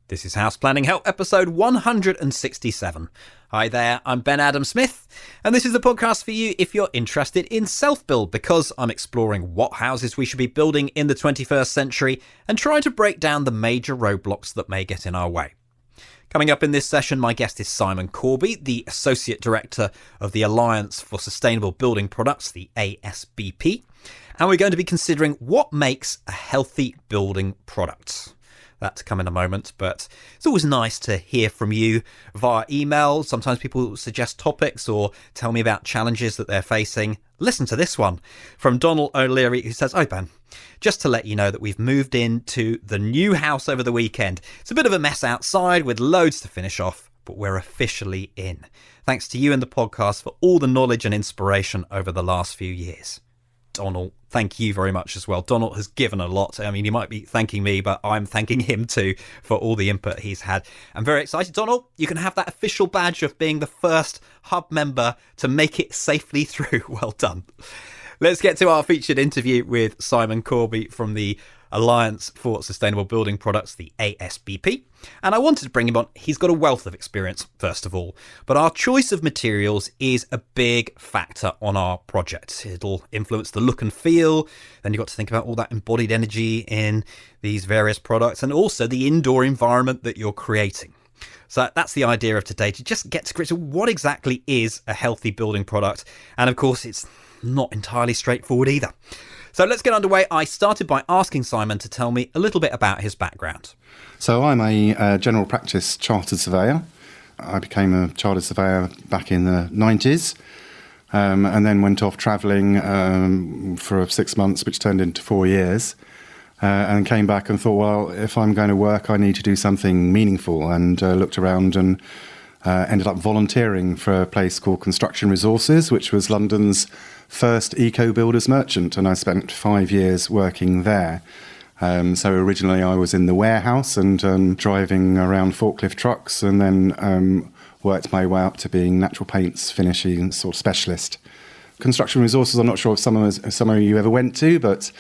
This is House Planning Help, episode 167. Hi there, I'm Ben Adam Smith, and this is the podcast for you if you're interested in self-build, because I'm exploring what houses we should be building in the 21st century and trying to break down the major roadblocks that may get in our way. Coming up in this session, my guest is Simon Corbey, the Associate Director of the Alliance for Sustainable Building Products, the ASBP, and we're going to be considering what makes a healthy building product. That to come in a moment, but it's always nice to hear from you via email. Sometimes people suggest topics or tell me about challenges that they're facing. Listen to this one from Donald O'Leary, who says, "Hi Ben, just to let you know that we've moved into the new house over the weekend. It's a bit of a mess outside with loads to finish off, but we're officially in. Thanks to you and the podcast for all the knowledge and inspiration over the last few years." Donald, thank you very much as well. Donald has given a lot. I mean, he might be thanking me, but I'm thanking him too for all the input he's had. I'm very excited. Donald, you can have that official badge of being the first hub member to make it safely through. Well done. Let's get to our featured interview with Simon Corbey from the Alliance for Sustainable Building Products, the ASBP. And I wanted to bring him on. He's got a wealth of experience, first of all, but our choice of materials is a big factor on our project. It'll influence the look and feel. Then you've got to think about all that embodied energy in these various products and also the indoor environment that you're creating. So that's the idea of today, to just get to grips with what exactly is a healthy building product. And of course, it's not entirely straightforward either. So let's get underway. I started by asking Simon to tell me a little bit about his background. So I'm a general practice chartered surveyor. I became a chartered surveyor back in the 90s and then went off travelling for 6 months, which turned into 4 years, and came back and thought, well, if I'm going to work, I need to do something meaningful, and looked around and ended up volunteering for a place called Construction Resources, which was London's first eco-builders merchant, and I spent 5 years working there. So originally I was in the warehouse and driving around forklift trucks, and then worked my way up to being natural paints finishing sort of specialist. Construction Resources, I'm not sure if some of you ever went to, but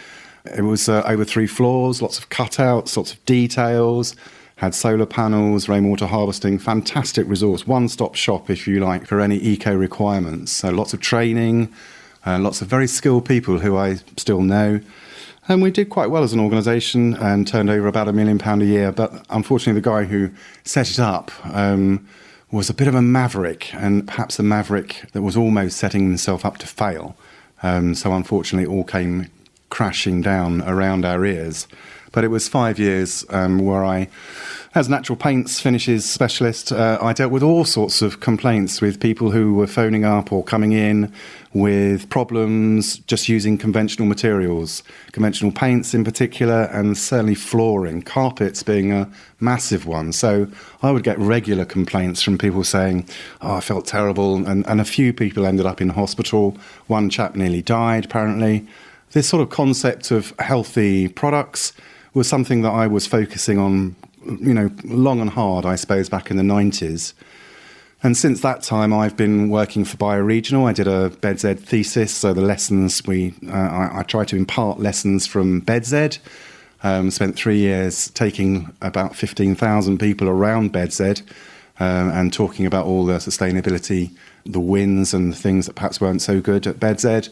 it was over 3 floors, lots of cutouts, lots of details, had solar panels, rainwater harvesting, fantastic resource, one-stop shop, if you like, for any eco requirements. So lots of training, lots of very skilled people who I still know. And we did quite well as an organisation and turned over about £1 million a year. But unfortunately, the guy who set it up was a bit of a maverick, and perhaps a maverick that was almost setting himself up to fail. So unfortunately, it all came crashing down around our ears. But it was 5 years where I, as natural paints finishes specialist, I dealt with all sorts of complaints with people who were phoning up or coming in with problems just using conventional materials, conventional paints in particular, and certainly flooring, carpets being a massive one. So I would get regular complaints from people saying, "Oh, I felt terrible," and a few people ended up in hospital. One chap nearly died, apparently. This sort of concept of healthy products was something that I was focusing on, long and hard, I suppose, back in the 90s. And since that time, I've been working for Bioregional. I did a BEDZ thesis, so the lessons I tried to impart lessons from BEDZ. Spent 3 years taking about 15,000 people around BEDZ and talking about all the sustainability, the wins and the things that perhaps weren't so good at BEDZ.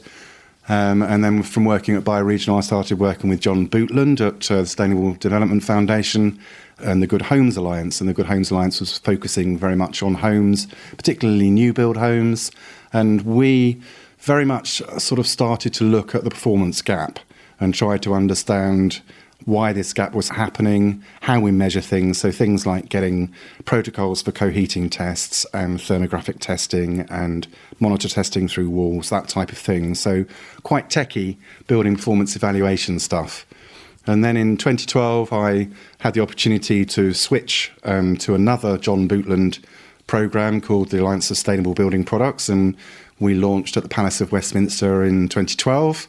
And then from working at Bioregional, I started working with John Bootland at the Sustainable Development Foundation and the Good Homes Alliance. And the Good Homes Alliance was focusing very much on homes, particularly new build homes. And we very much sort of started to look at the performance gap and tried to understand why this gap was happening, how we measure things. So things like getting protocols for coheating tests and thermographic testing and monitor testing through walls, that type of thing. So quite techie building performance evaluation stuff. And then in 2012, I had the opportunity to switch to another John Bootland programme called the Alliance for Sustainable Building Products, and we launched at the Palace of Westminster in 2012.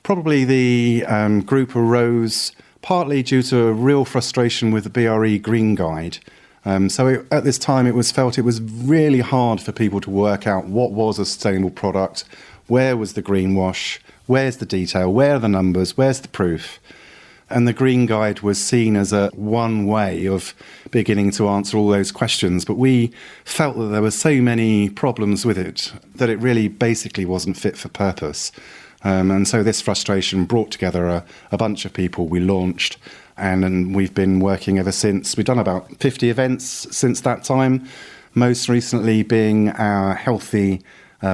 Probably the group arose partly due to a real frustration with the BRE Green Guide. At this time, it was felt it was really hard for people to work out what was a sustainable product, where was the greenwash, where's the detail, where are the numbers, where's the proof. And the Green Guide was seen as a one way of beginning to answer all those questions. But we felt that there were so many problems with it that it really basically wasn't fit for purpose. And so this frustration brought together a bunch of people. We launched, and we've been working ever since. We've done about 50 events since that time, most recently being our Healthy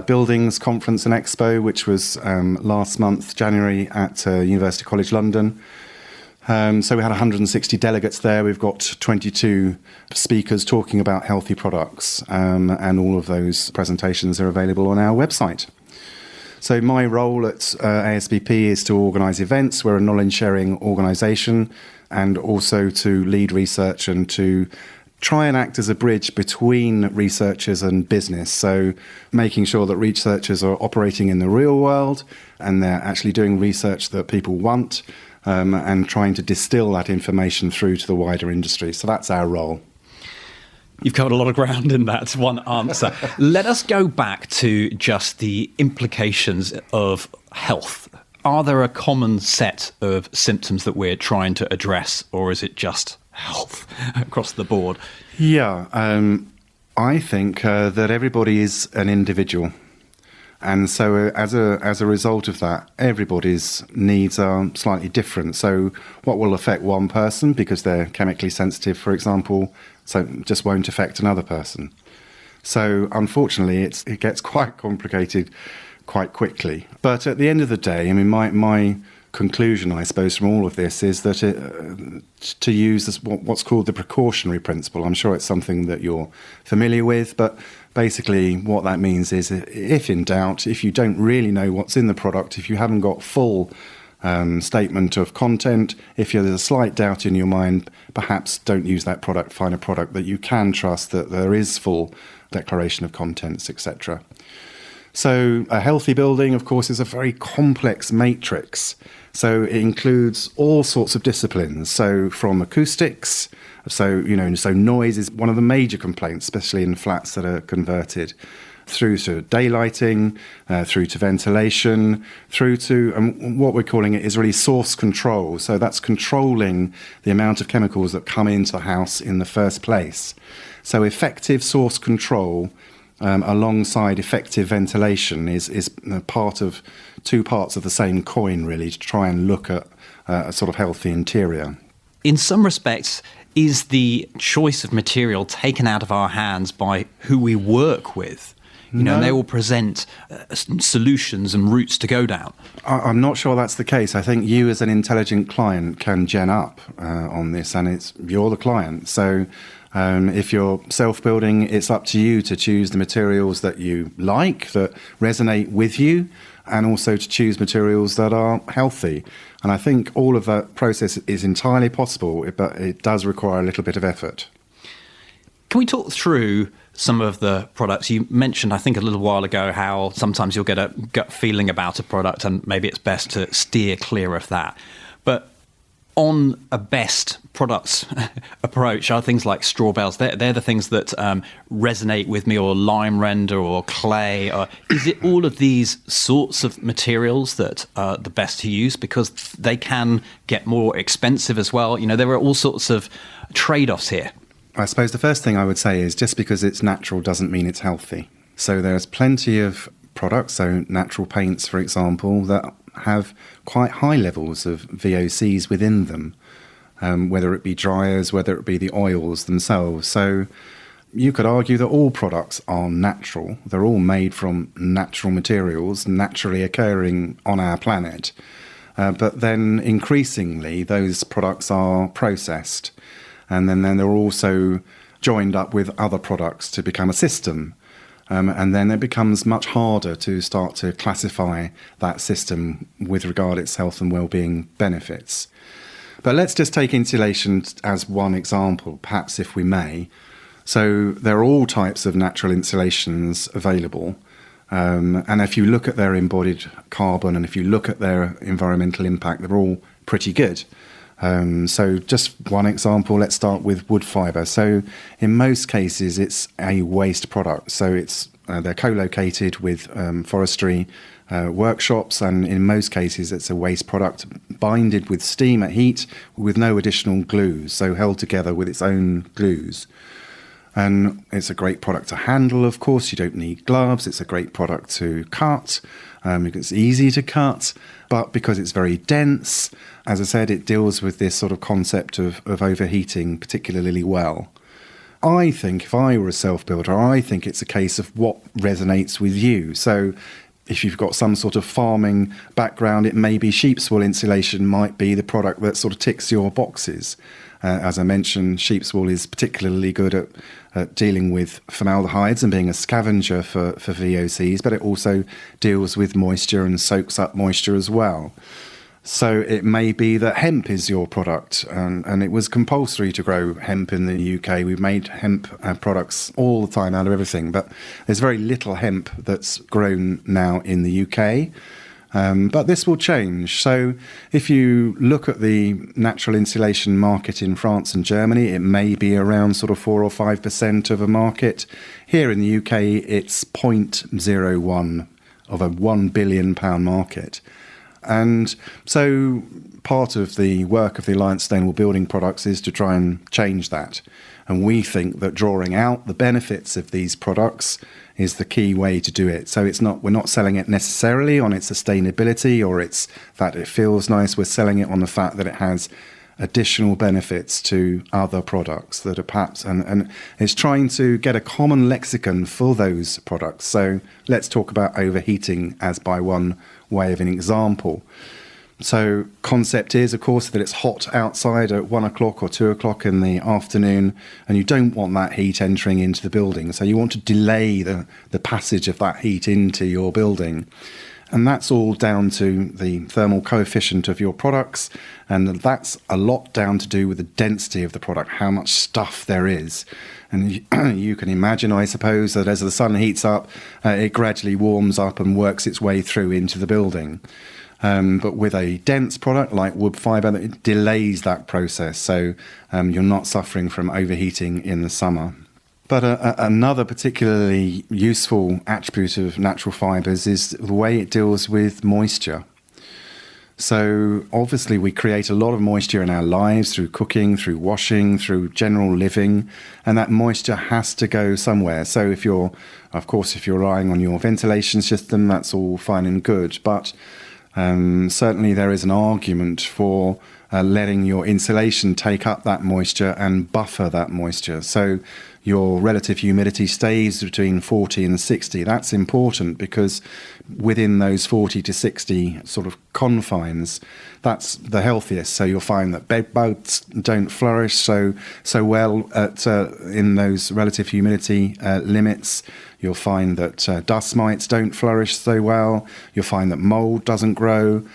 Buildings Conference and Expo, which was last month, January, at University College London. So we had 160 delegates there. We've got 22 speakers talking about healthy products, and all of those presentations are available on our website. So my role at ASBP is to organise events. We're a knowledge-sharing organisation, and also to lead research and to try and act as a bridge between researchers and business. So making sure that researchers are operating in the real world and they're actually doing research that people want, and trying to distill that information through to the wider industry. So that's our role. You've covered a lot of ground in that one answer. Let us go back to just the implications of health. Are there a common set of symptoms that we're trying to address, or is it just health across the board? Yeah, I think that everybody is an individual. And so as a result of that, everybody's needs are slightly different. So what will affect one person because they're chemically sensitive, for example, so just won't affect another person. So unfortunately, it gets quite complicated quite quickly. But at the end of the day, I mean, my conclusion, I suppose, from all of this is that to use this, what's called the precautionary principle. I'm sure it's something that you're familiar with, but basically what that means is, if in doubt, if you don't really know what's in the product, if you haven't got full statement of content, if there's a slight doubt in your mind, perhaps don't use that product, find a product that you can trust, that there is full declaration of contents, etc. So a healthy building, of course, is a very complex matrix. So it includes all sorts of disciplines. So from acoustics, so noise is one of the major complaints, especially in flats that are converted, through to daylighting, through to ventilation, through to what we're calling it is really source control. So that's controlling the amount of chemicals that come into the house in the first place. So effective source control alongside effective ventilation is two parts of the same coin, really, to try and look at a sort of healthy interior. In some respects, is the choice of material taken out of our hands by who we work with? And they will present solutions and routes to go down. I'm not sure that's the case. I think you as an intelligent client can gen up on this, and you're the client. So if you're self-building, it's up to you to choose the materials that you like, that resonate with you, and also to choose materials that are healthy. And I think all of that process is entirely possible, but it does require a little bit of effort. Can we talk through some of the products? You mentioned, I think, a little while ago how sometimes you'll get a gut feeling about a product and maybe it's best to steer clear of that. But on a best products approach are things like straw bales. They're the things that resonate with me, or lime render or clay. Is it all of these sorts of materials that are the best to use? Because they can get more expensive as well. There are all sorts of trade-offs here. I suppose the first thing I would say is just because it's natural doesn't mean it's healthy. So there's plenty of products, so natural paints, for example, that have quite high levels of VOCs within them, whether it be dryers, whether it be the oils themselves. So you could argue that all products are natural. They're all made from natural materials, naturally occurring on our planet. But then increasingly, those products are processed. And then they're also joined up with other products to become a system. And then it becomes much harder to start to classify that system with regard its health and well-being benefits. But let's just take insulation as one example, perhaps, if we may. So there are all types of natural insulations available. And if you look at their embodied carbon and if you look at their environmental impact, they're all pretty good. So just one example, let's start with wood fibre. So in most cases, it's a waste product. So it's they're co-located with forestry workshops, and in most cases it's a waste product binded with steam at heat with no additional glues, so held together with its own glues. And it's a great product to handle, of course. You don't need gloves. It's a great product to cut. It's easy to cut, but because it's very dense, as I said, it deals with this sort of concept of overheating particularly well. I think if I were a self-builder, I think it's a case of what resonates with you. So if you've got some sort of farming background, it may be sheep's wool insulation might be the product that sort of ticks your boxes. As I mentioned, sheep's wool is particularly good at dealing with formaldehydes and being a scavenger for VOCs, but it also deals with moisture and soaks up moisture as well. So it may be that hemp is your product, and it was compulsory to grow hemp in the UK. We've made hemp products all the time out of everything, but there's very little hemp that's grown now in the UK. But this will change. So if you look at the natural insulation market in France and Germany, it may be around sort of 4 or 5% of a market. Here in the UK, it's 0.01 of a £1 billion market. And so part of the work of the Alliance Sustainable Building Products is to try and change that. And we think that drawing out the benefits of these products is the key way to do it. So we're not selling it necessarily on its sustainability or it's that it feels nice. We're selling it on the fact that it has additional benefits to other products that are perhaps, and it's trying to get a common lexicon for those products. So let's talk about overheating as by one way of an example. So concept is, of course, that it's hot outside at 1 o'clock or 2 o'clock in the afternoon, and you don't want that heat entering into the building. So you want to delay the passage of that heat into your building. And that's all down to the thermal coefficient of your products. And that's a lot down to do with the density of the product, how much stuff there is. And you can imagine, I suppose, that as the sun heats up, it gradually warms up and works its way through into the building. But with a dense product like wood fibre, it delays that process. So you're not suffering from overheating in the summer. But another particularly useful attribute of natural fibres is the way it deals with moisture. So obviously we create a lot of moisture in our lives through cooking, through washing, through general living, and that moisture has to go somewhere. So if you're relying on your ventilation system, that's all fine and good. But certainly there is an argument for letting your insulation take up that moisture and buffer that moisture. So your relative humidity stays between 40 and 60. That's important because within those 40 to 60 sort of confines, that's the healthiest. So you'll find that bed bugs don't flourish so well in those relative humidity limits. You'll find that dust mites don't flourish so well. You'll find that mold doesn't grow.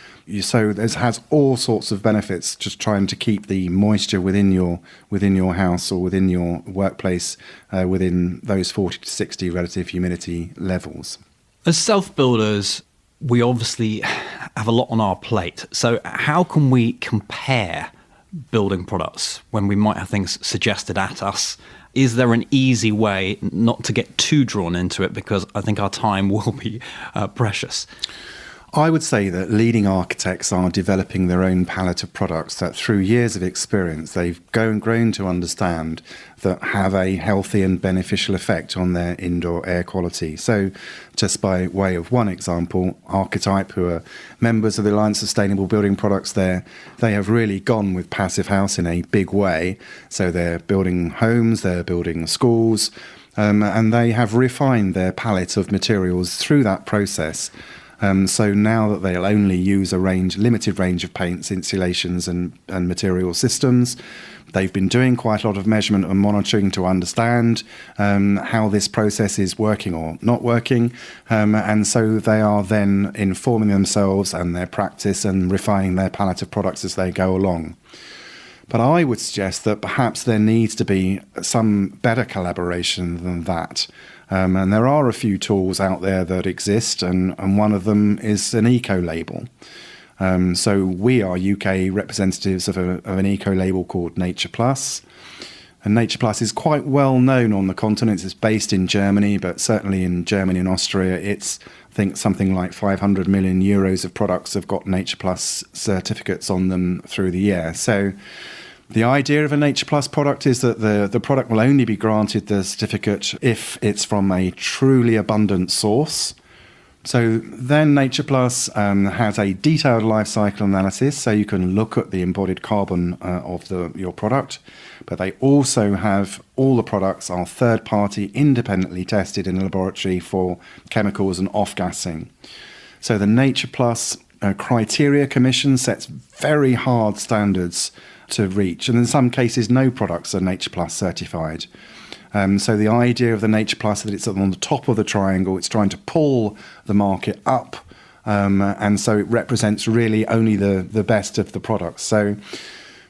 So this has all sorts of benefits, just trying to keep the moisture within your house or within your workplace within those 40 to 60 relative humidity levels. As self-builders, we obviously have a lot on our plate. So how can we compare building products when we might have things suggested at us? Is there an easy way not to get too drawn into it, because I think our time will be precious? I would say that leading architects are developing their own palette of products that through years of experience they've grown to understand that have a healthy and beneficial effect on their indoor air quality. So just by way of one example, Archetype, who are members of the Alliance Sustainable Building Products, they have really gone with Passive House in a big way. So they're building homes, they're building schools, and they have refined their palette of materials through that process. So now that they'll only use a limited range of paints, insulations and material systems, they've been doing quite a lot of measurement and monitoring to understand how this process is working or not working. And so they are then informing themselves and their practice and refining their palette of products as they go along. But I would suggest that perhaps there needs to be some better collaboration than that. And there are a few tools out there that exist, and one of them is an eco-label. So we are UK representatives of an eco-label called Nature Plus. And Nature Plus is quite well known on the continent. It's based in Germany, but certainly in Germany and Austria, it's, I think, something like 500 million euros of products have got Nature Plus certificates on them through the year. So the idea of a Nature Plus product is that the product will only be granted the certificate if it's from a truly abundant source. So then Nature Plus has a detailed life cycle analysis, so you can look at the embodied carbon of your product. But they also have all the products are third-party, independently tested in a laboratory for chemicals and off-gassing. So the Nature Plus Criteria Commission sets very hard standards to reach, and in some cases, no products are Nature Plus certified. So the idea of the Nature Plus is that it's on the top of the triangle. It's trying to pull the market up, and so it represents really only the best of the products. So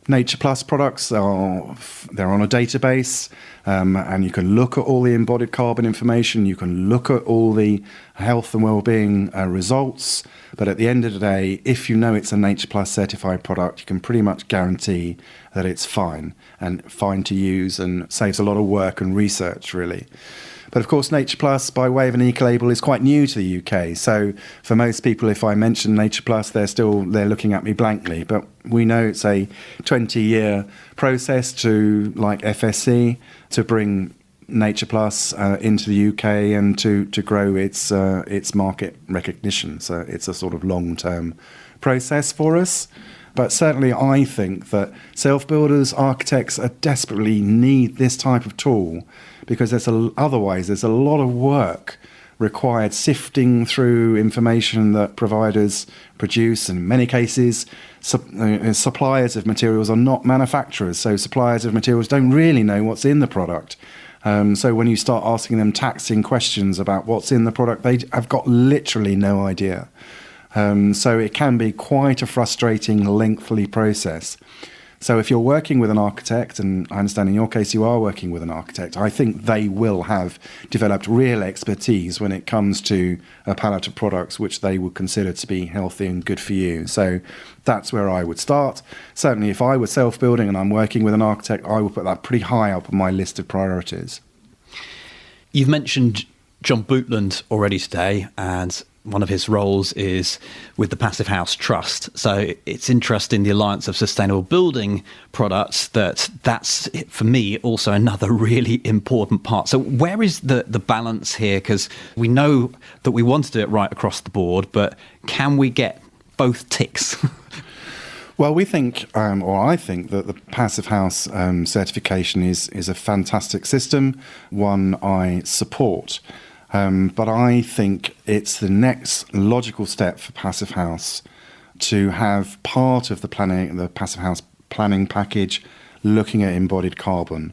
Nature Plus products they're on a database, and you can look at all the embodied carbon information. You can look at all the health and well-being results. But at the end of the day, if you know it's a Nature Plus certified product, you can pretty much guarantee that it's fine and fine to use and saves a lot of work and research, really. But of course, Nature Plus, by way of an eco-label, is quite new to the UK. So for most people, if I mention Nature Plus, they're looking at me blankly. But we know it's a 20-year process to, like FSC, to bring Nature Plus into the UK and to grow its market recognition. So it's a sort of long-term process for us. But certainly I think that self-builders, architects desperately need this type of tool, because otherwise there's a lot of work required sifting through information that providers produce. In many cases, suppliers of materials are not manufacturers, so suppliers of materials don't really know what's in the product. So when you start asking them taxing questions about what's in the product, they have got literally no idea. So it can be quite a frustrating, lengthy process. So if you're working with an architect, and I understand in your case you are working with an architect, I think they will have developed real expertise when it comes to a palette of products which they would consider to be healthy and good for you. So that's where I would start. Certainly if I was self-building and I'm working with an architect, I would put that pretty high up on my list of priorities. You've mentioned John Bootland already today, and one of his roles is with the Passive House Trust. So it's interesting, the Alliance of Sustainable Building Products, that's, for me, also another really important part. So where is the balance here? Because we know that we want to do it right across the board, but can we get both ticks? Well, we think, or I think, that the Passive House certification is a fantastic system, one I support. But I think it's the next logical step for Passive House to have part of the Passive House planning package looking at embodied carbon.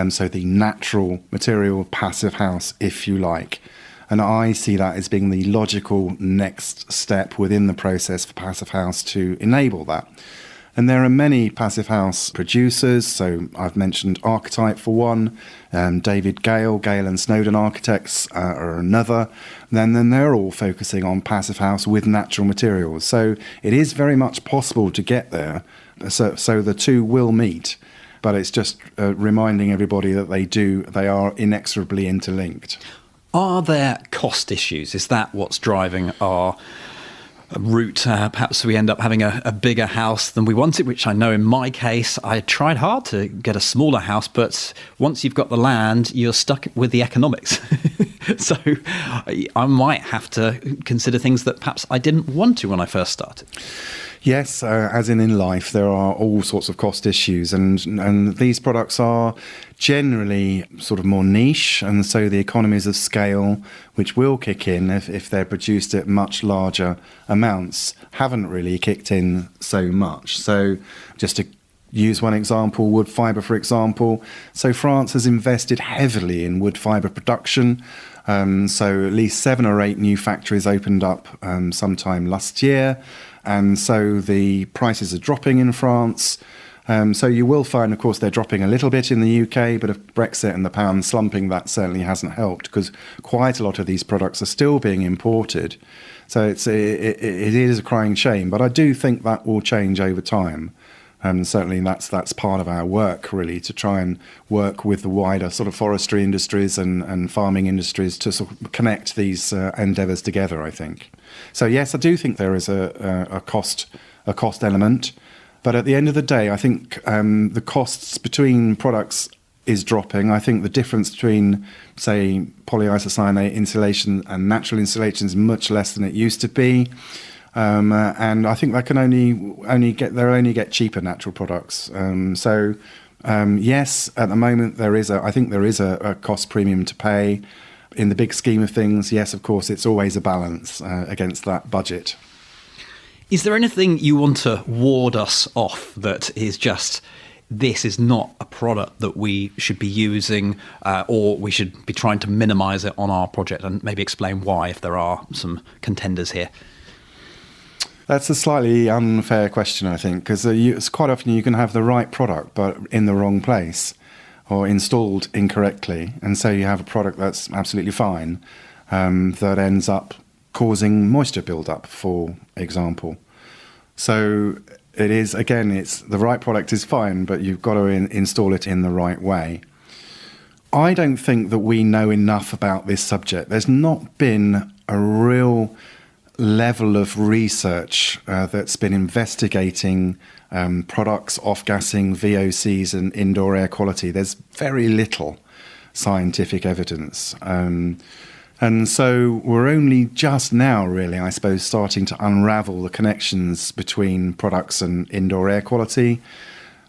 So the natural material Passive House, if you like. And I see that as being the logical next step within the process for Passive House to enable that. And there are many Passive House producers. So I've mentioned Archetype for one, David Gale and Snowden Architects are another. Then they're all focusing on Passive House with natural materials. So it is very much possible to get there. So the two will meet. But it's just reminding everybody that they are inexorably interlinked. Are there cost issues? Is that what's driving our route? Perhaps we end up having a bigger house than we wanted, which I know in my case, I tried hard to get a smaller house, but once you've got the land, you're stuck with the economics. So I might have to consider things that perhaps I didn't want to when I first started. Yes, as in life, there are all sorts of cost issues, and these products are generally sort of more niche, and so the economies of scale, which will kick in if they're produced at much larger amounts, haven't really kicked in so much. So just to use one example, wood fibre, for example. So France has invested heavily in wood fibre production. So at least 7 or 8 new factories opened up sometime last year. And so the prices are dropping in France. So you will find, of course, they're dropping a little bit in the UK, but if Brexit and the pound slumping, that certainly hasn't helped, because quite a lot of these products are still being imported. So it is a crying shame, but I do think that will change over time. Certainly that's part of our work, really, to try and work with the wider sort of forestry industries and farming industries to sort of connect these endeavours together, I think. So yes, I do think there is a cost element. But at the end of the day, I think the costs between products is dropping. I think the difference between, say, polyisocyanate insulation and natural insulation is much less than it used to be. And I think that can only get cheaper natural products. Yes, at the moment I think there is a cost premium to pay. In the big scheme of things, yes, of course, it's always a balance against that budget. Is there anything you want to ward us off that is just, this is not a product that we should be using, or we should be trying to minimise it on our project, and maybe explain why, if there are some contenders here? That's a slightly unfair question, I think, because it's quite often you can have the right product but in the wrong place or installed incorrectly, and so you have a product that's absolutely fine that ends up causing moisture build-up, for example. So it is, again, it's the right product is fine, but you've got to install it in the right way. I don't think that we know enough about this subject. There's not been a real level of research that's been investigating products, off-gassing, VOCs and indoor air quality. There's very little scientific evidence. And so we're only just now, really, I suppose, starting to unravel the connections between products and indoor air quality.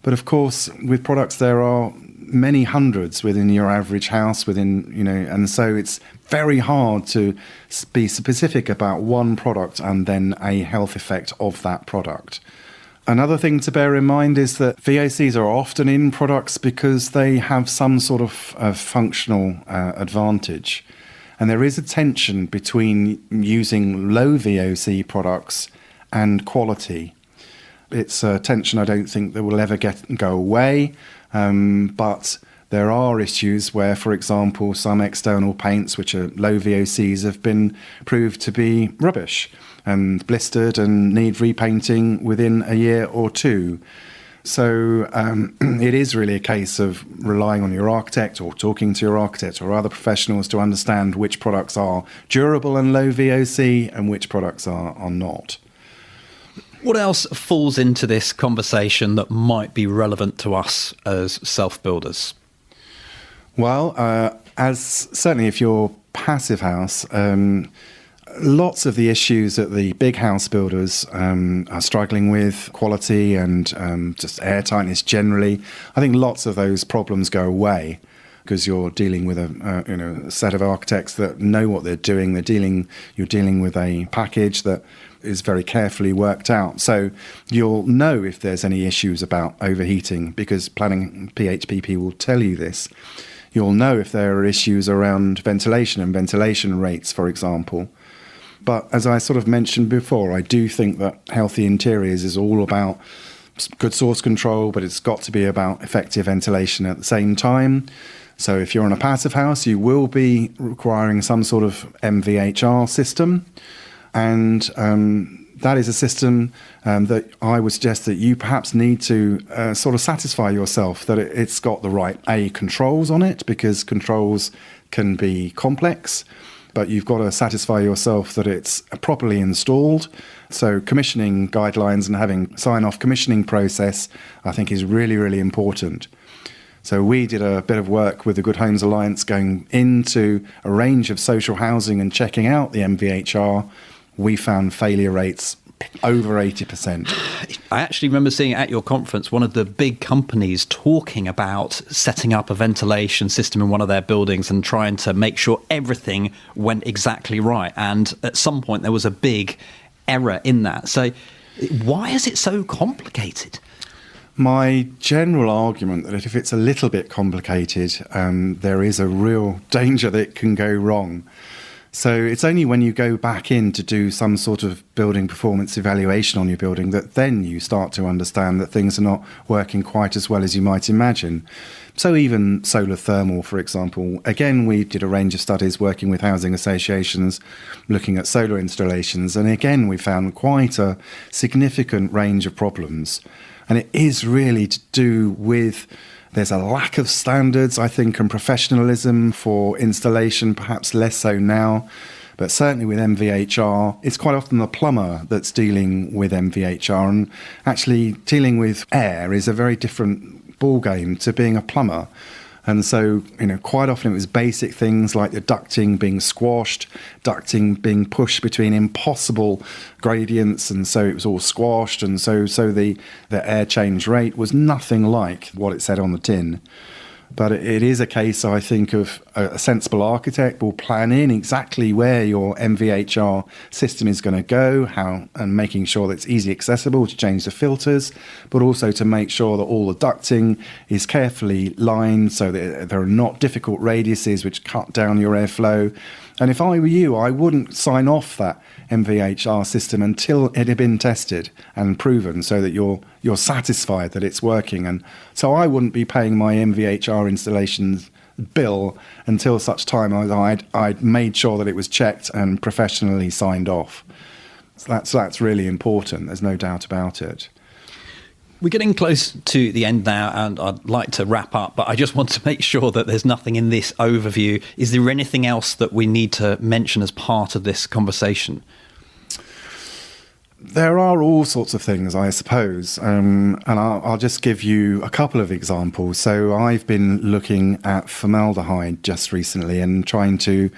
But of course, with products, there are many hundreds within your average house, and so it's very hard to be specific about one product and then a health effect of that product. Another thing to bear in mind is that VOCs are often in products because they have some sort of functional advantage. And there is a tension between using low VOC products and quality. It's a tension I don't think that will ever go away, but there are issues where, for example, some external paints which are low VOCs have been proved to be rubbish and blistered and need repainting within a year or two. So it is really a case of relying on your architect or talking to your architect or other professionals to understand which products are durable and low VOC and which products are not. What else falls into this conversation that might be relevant to us as self-builders? Well, as certainly if you're passive house, lots of the issues that the big house builders are struggling with, quality and just air tightness generally, I think lots of those problems go away because you're dealing with a set of architects that know what they're doing. You're dealing with a package that is very carefully worked out. So you'll know if there's any issues about overheating because planning PHPP will tell you this. You'll know if there are issues around ventilation and ventilation rates, for example. But as I sort of mentioned before, I do think that healthy interiors is all about good source control, but it's got to be about effective ventilation at the same time. So if you're in a passive house, you will be requiring some sort of MVHR system. And that is a system that I would suggest that you perhaps need to sort of satisfy yourself that it's got the right controls on it, because controls can be complex. But you've got to satisfy yourself that it's properly installed. So commissioning guidelines and having sign-off commissioning process, I think, is really, really important. So we did a bit of work with the Good Homes Alliance going into a range of social housing and checking out the MVHR. We found failure rates over 80%. I actually remember seeing at your conference one of the big companies talking about setting up a ventilation system in one of their buildings and trying to make sure everything went exactly right. And at some point there was a big error in that. So why is it so complicated? My general argument that if it's a little bit complicated, there is a real danger that it can go wrong. So it's only when you go back in to do some sort of building performance evaluation on your building that then you start to understand that things are not working quite as well as you might imagine. So even solar thermal, for example, again, we did a range of studies working with housing associations, looking at solar installations. And again, we found quite a significant range of problems. And it is really to do with, there's a lack of standards, I think, and professionalism for installation, perhaps less so now. But certainly with MVHR, it's quite often the plumber that's dealing with MVHR. And actually dealing with air is a very different ballgame to being a plumber. And so, quite often it was basic things like the ducting being squashed, ducting being pushed between impossible gradients, and so it was all squashed. And so the air change rate was nothing like what it said on the tin. But it is a case, I think, of a sensible architect will plan in exactly where your MVHR system is going to go, and making sure that it's easy accessible to change the filters, but also to make sure that all the ducting is carefully lined so that there are not difficult radiuses which cut down your airflow. And if I were you, I wouldn't sign off that MVHR system until it had been tested and proven, so that you're satisfied that it's working. And so I wouldn't be paying my MVHR installations bill until such time as I'd made sure that it was checked and professionally signed off. So that's really important. There's no doubt about it. We're getting close to the end now, and I'd like to wrap up, but I just want to make sure that there's nothing in this overview. Is there anything else that we need to mention as part of this conversation? There are all sorts of things, I suppose, and I'll just give you a couple of examples. So I've been looking at formaldehyde just recently and trying to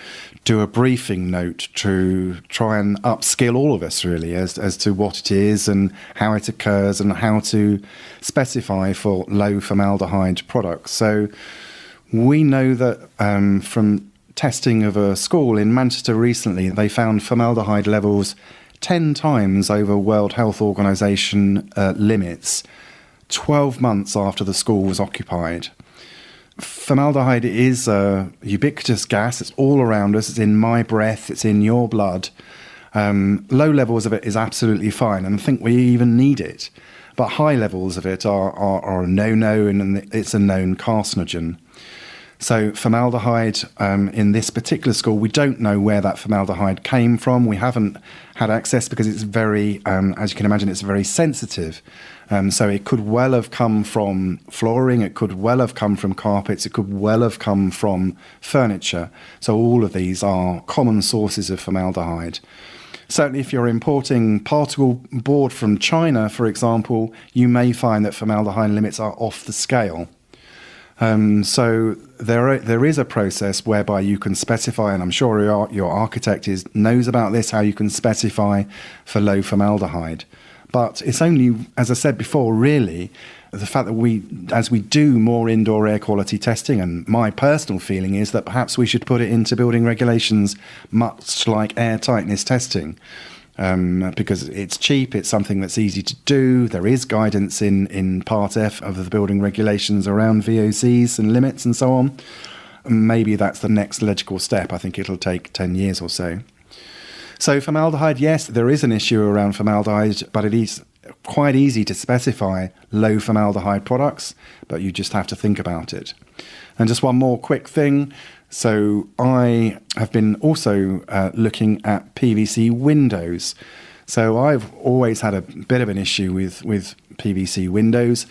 do a briefing note to try and upskill all of us, really, as to what it is and how it occurs and how to specify for low formaldehyde products. So we know that from testing of a school in Manchester recently, they found formaldehyde levels 10 times over World Health Organization limits, 12 months after the school was occupied. Formaldehyde is a ubiquitous gas. It's all around us. It's in my breath. It's in your blood. Low levels of it is absolutely fine, and I think we even need it. But high levels of it are a no-no, and it's a known carcinogen. So formaldehyde, in this particular school, we don't know where that formaldehyde came from. We haven't had access because it's very, as you can imagine, it's very sensitive. So it could well have come from flooring, it could well have come from carpets, it could well have come from furniture. So all of these are common sources of formaldehyde. Certainly if you're importing particle board from China, for example, you may find that formaldehyde limits are off the scale. So there is a process whereby you can specify, and I'm sure your architect knows about this, how you can specify for low formaldehyde. But it's only, as I said before, really the fact that as we do more indoor air quality testing, and my personal feeling is that perhaps we should put it into building regulations, much like air tightness testing. Because it's cheap, it's something that's easy to do. There is guidance in Part F of the building regulations around VOCs and limits and so on. Maybe that's the next logical step. I think it'll take 10 years or so. So formaldehyde, yes, there is an issue around formaldehyde, but it is quite easy to specify low formaldehyde products, but you just have to think about it. And just one more quick thing. So I have been also looking at PVC windows. So I've always had a bit of an issue with PVC windows.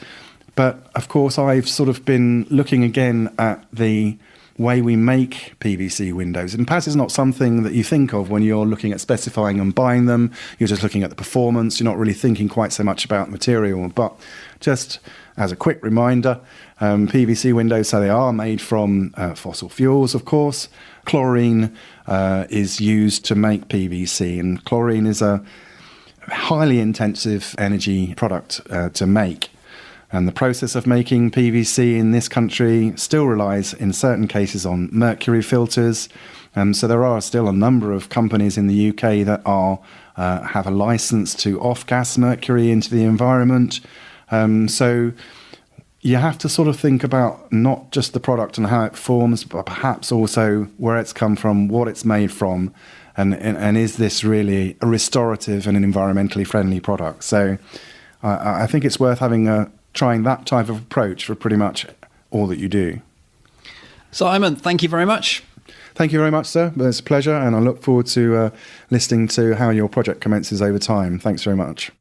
But of course, I've sort of been looking again at the way we make PVC windows. And perhaps it's not something that you think of when you're looking at specifying and buying them. You're just looking at the performance. You're not really thinking quite so much about material. But just as a quick reminder, PVC windows, so they are made from fossil fuels, of course. Chlorine is used to make PVC, and chlorine is a highly intensive energy product to make. And the process of making PVC in this country still relies, in certain cases, on mercury filters. So there are still a number of companies in the UK that have a license to off-gas mercury into the environment. So you have to sort of think about not just the product and how it performs, but perhaps also where it's come from, what it's made from, and is this really a restorative and an environmentally friendly product. So I think it's worth trying that type of approach for pretty much all that you do. Simon, thank you very much. Thank you very much, sir. It's a pleasure, and I look forward to listening to how your project commences over time. Thanks very much.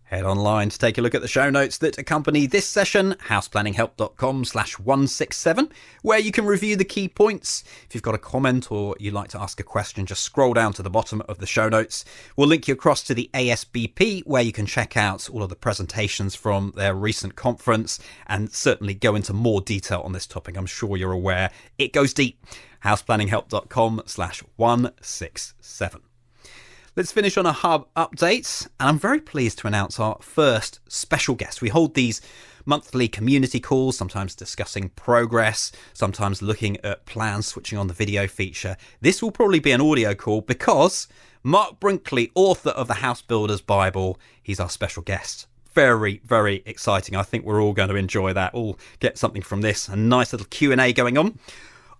Head online to take a look at the show notes that accompany this session, houseplanninghelp.com/167, where you can review the key points. If you've got a comment or you'd like to ask a question, just scroll down to the bottom of the show notes. We'll link you across to the ASBP, where you can check out all of the presentations from their recent conference and certainly go into more detail on this topic. I'm sure you're aware it goes deep. houseplanninghelp.com/167. Let's finish on a hub update, and I'm very pleased to announce our first special guest. We hold these monthly community calls, sometimes discussing progress, sometimes looking at plans, switching on the video feature. This will probably be an audio call because Mark Brinkley, author of the House Builder's Bible, he's our special guest. Very, very exciting. I think we're all going to enjoy that. All get something from this. A nice little Q&A going on.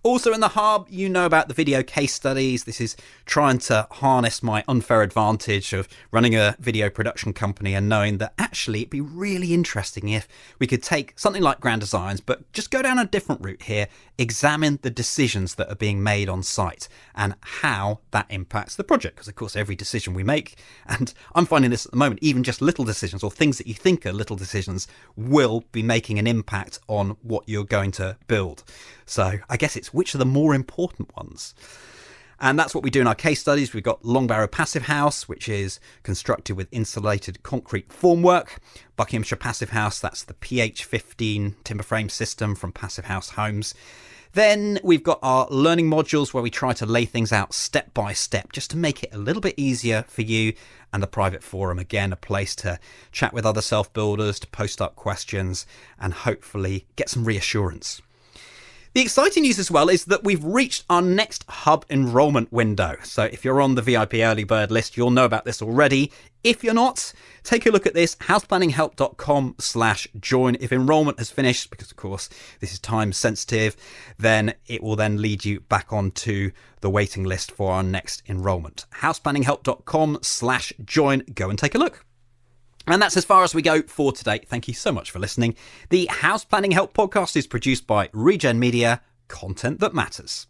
Also in the hub, you know about the video case studies. This is trying to harness my unfair advantage of running a video production company and knowing that actually it'd be really interesting if we could take something like Grand Designs, but just go down a different route here, examine the decisions that are being made on site and how that impacts the project. Because of course, every decision we make, and I'm finding this at the moment, even just little decisions or things that you think are little decisions will be making an impact on what you're going to build. So I guess it's which are the more important ones. And that's what we do in our case studies. We've got Long Barrow Passive House, which is constructed with insulated concrete formwork. Buckinghamshire Passive House, that's the PH15 timber frame system from Passive House Homes. Then we've got our learning modules where we try to lay things out step by step just to make it a little bit easier for you. And the private forum, again, a place to chat with other self-builders, to post up questions and hopefully get some reassurance. The exciting news as well is that we've reached our next hub enrolment window. So if you're on the VIP early bird list, you'll know about this already. If you're not, take a look at this, houseplanninghelp.com/join. If enrolment has finished, because of course this is time sensitive, then it will then lead you back onto the waiting list for our next enrolment. houseplanninghelp.com/join. Go and take a look. And that's as far as we go for today. Thank you so much for listening. The House Planning Help podcast is produced by Regen Media, content that matters.